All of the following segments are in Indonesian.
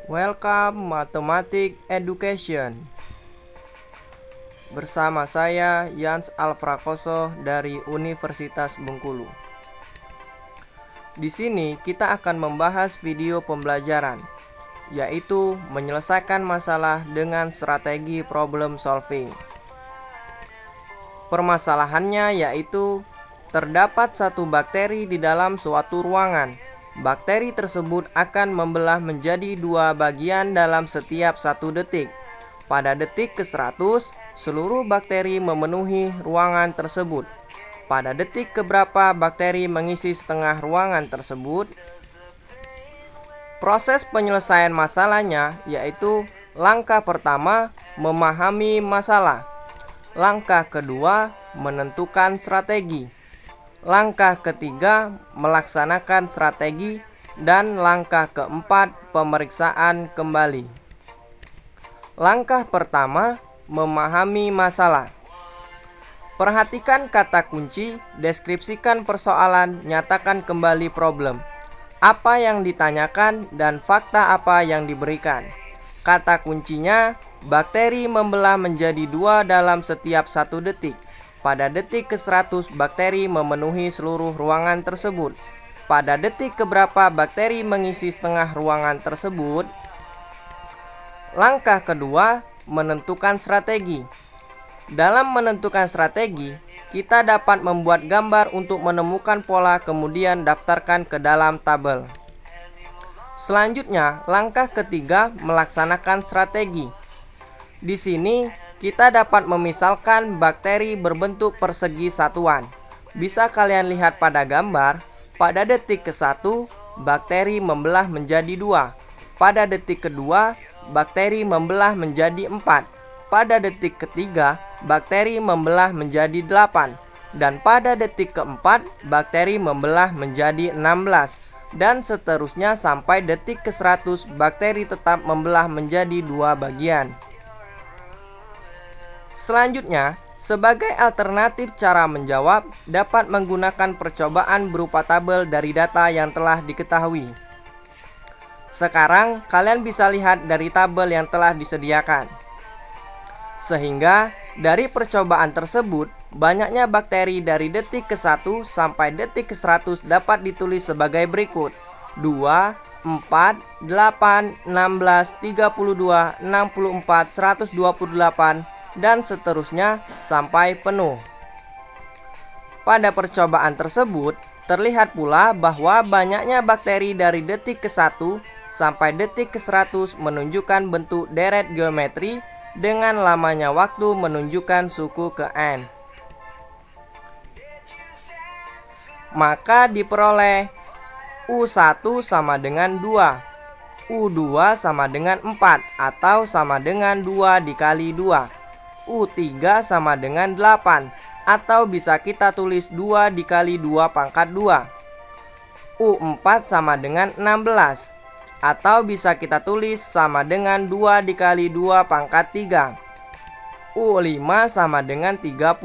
Welcome Mathematics Education. Bersama saya Yans Alprakoso dari Universitas Bengkulu. Di sini kita akan membahas video pembelajaran, yaitu menyelesaikan masalah dengan strategi problem solving. Permasalahannya yaitu terdapat satu bakteri di dalam suatu ruangan. Bakteri tersebut akan membelah menjadi dua bagian dalam setiap 1 detik. Pada detik ke-100, seluruh bakteri memenuhi ruangan tersebut. Pada detik keberapa bakteri mengisi setengah ruangan tersebut? Proses penyelesaian masalahnya yaitu langkah pertama, memahami masalah. Langkah kedua, menentukan strategi. Langkah ketiga, melaksanakan strategi. Dan langkah keempat, pemeriksaan kembali. Langkah pertama, memahami masalah. Perhatikan kata kunci, deskripsikan persoalan, nyatakan kembali problem. Apa yang ditanyakan dan fakta apa yang diberikan. Kata kuncinya, bakteri membelah menjadi dua dalam setiap 1 detik. Pada detik ke-100, bakteri memenuhi seluruh ruangan tersebut. Pada detik keberapa bakteri mengisi setengah ruangan tersebut? Langkah kedua, menentukan strategi. Dalam menentukan strategi, kita dapat membuat gambar untuk menemukan pola kemudian daftarkan ke dalam tabel. Selanjutnya, langkah ketiga, melaksanakan strategi. Di sini, kita dapat memisalkan bakteri berbentuk persegi satuan. Bisa kalian lihat pada gambar, pada detik ke-1, bakteri membelah menjadi 2. Pada detik kedua, bakteri membelah menjadi 4. Pada detik ketiga, bakteri membelah menjadi 8. Dan pada detik keempat, bakteri membelah menjadi 16. Dan seterusnya sampai detik ke-100, bakteri tetap membelah menjadi 2 bagian. Selanjutnya, sebagai alternatif cara menjawab, dapat menggunakan percobaan berupa tabel dari data yang telah diketahui. Sekarang, kalian bisa lihat dari tabel yang telah disediakan. Sehingga, dari percobaan tersebut, banyaknya bakteri dari detik ke-1 sampai detik ke-100 dapat ditulis sebagai berikut: 2, 4, 8, 16, 32, 64, 128, dan seterusnya sampai penuh. Pada percobaan tersebut, terlihat pula bahwa banyaknya bakteri dari detik ke-1 sampai detik ke-100 menunjukkan bentuk deret geometri dengan lamanya waktu menunjukkan suku ke N. Maka diperoleh U1 sama dengan 2, U2 sama dengan 4 atau sama dengan 2 dikali 2. U3 sama dengan 8 atau bisa kita tulis 2 dikali 2 pangkat 2. U4 sama dengan 16 atau bisa kita tulis sama dengan 2 dikali 2 pangkat 3. U5 sama dengan 32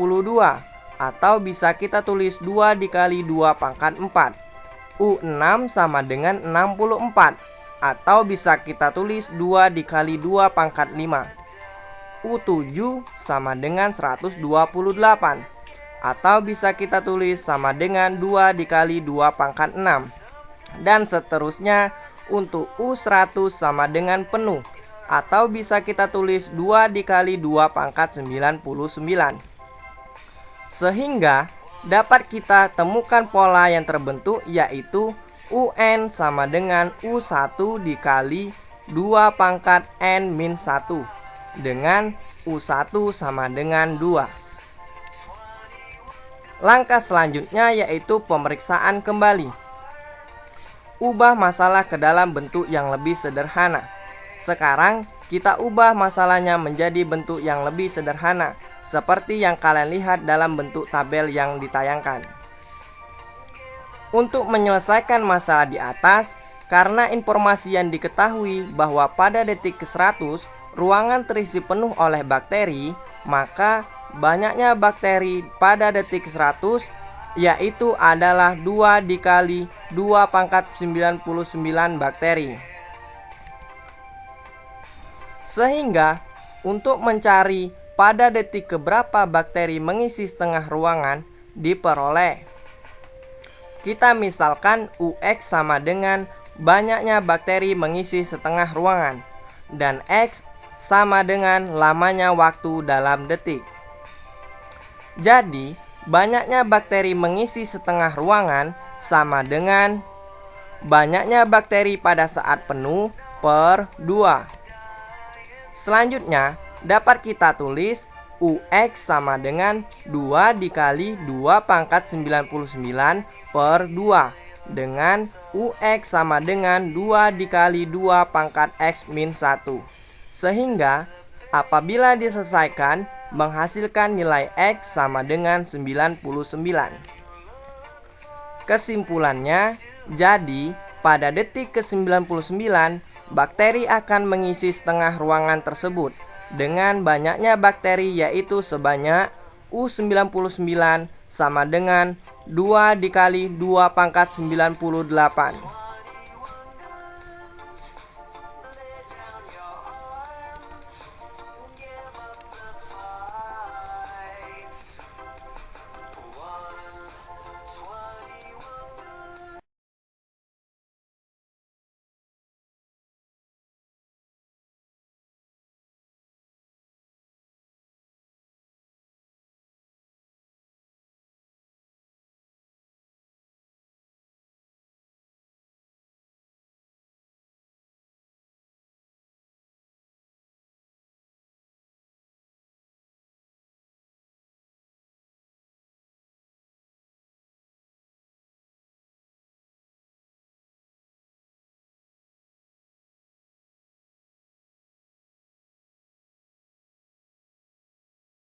atau bisa kita tulis 2 dikali 2 pangkat 4. U6 sama dengan 64 atau bisa kita tulis 2 dikali 2 pangkat 5. U7 sama dengan 128 atau bisa kita tulis sama dengan 2 dikali 2 pangkat 6. Dan seterusnya untuk U100 sama dengan penuh atau bisa kita tulis 2 dikali 2 pangkat 99. Sehingga dapat kita temukan pola yang terbentuk yaitu UN sama dengan U1 dikali 2 pangkat N-1 dengan U1 sama dengan 2. Langkah selanjutnya yaitu pemeriksaan kembali. Ubah masalah ke dalam bentuk yang lebih sederhana. Sekarang kita ubah masalahnya menjadi bentuk yang lebih sederhana, seperti yang kalian lihat dalam bentuk tabel yang ditayangkan. Untuk menyelesaikan masalah di atas, karena informasi yang diketahui bahwa pada detik ke-100 ruangan terisi penuh oleh bakteri, maka banyaknya bakteri pada detik 100 yaitu adalah 2 dikali 2 pangkat 99 bakteri. Sehingga untuk mencari pada detik keberapa bakteri mengisi setengah ruangan diperoleh. Kita misalkan UX sama dengan banyaknya bakteri mengisi setengah ruangan, dan X sama dengan lamanya waktu dalam detik. Jadi, banyaknya bakteri mengisi setengah ruangan sama dengan banyaknya bakteri pada saat penuh per 2. Selanjutnya, dapat kita tulis UX sama dengan 2 dikali 2 pangkat 99 per 2, dengan UX sama dengan 2 dikali 2 pangkat X min 1. Sehingga apabila diselesaikan menghasilkan nilai X sama dengan 99. Kesimpulannya, jadi pada detik ke-99 bakteri akan mengisi setengah ruangan tersebut dengan banyaknya bakteri, yaitu sebanyak U99 sama dengan 2 dikali 2 pangkat 98.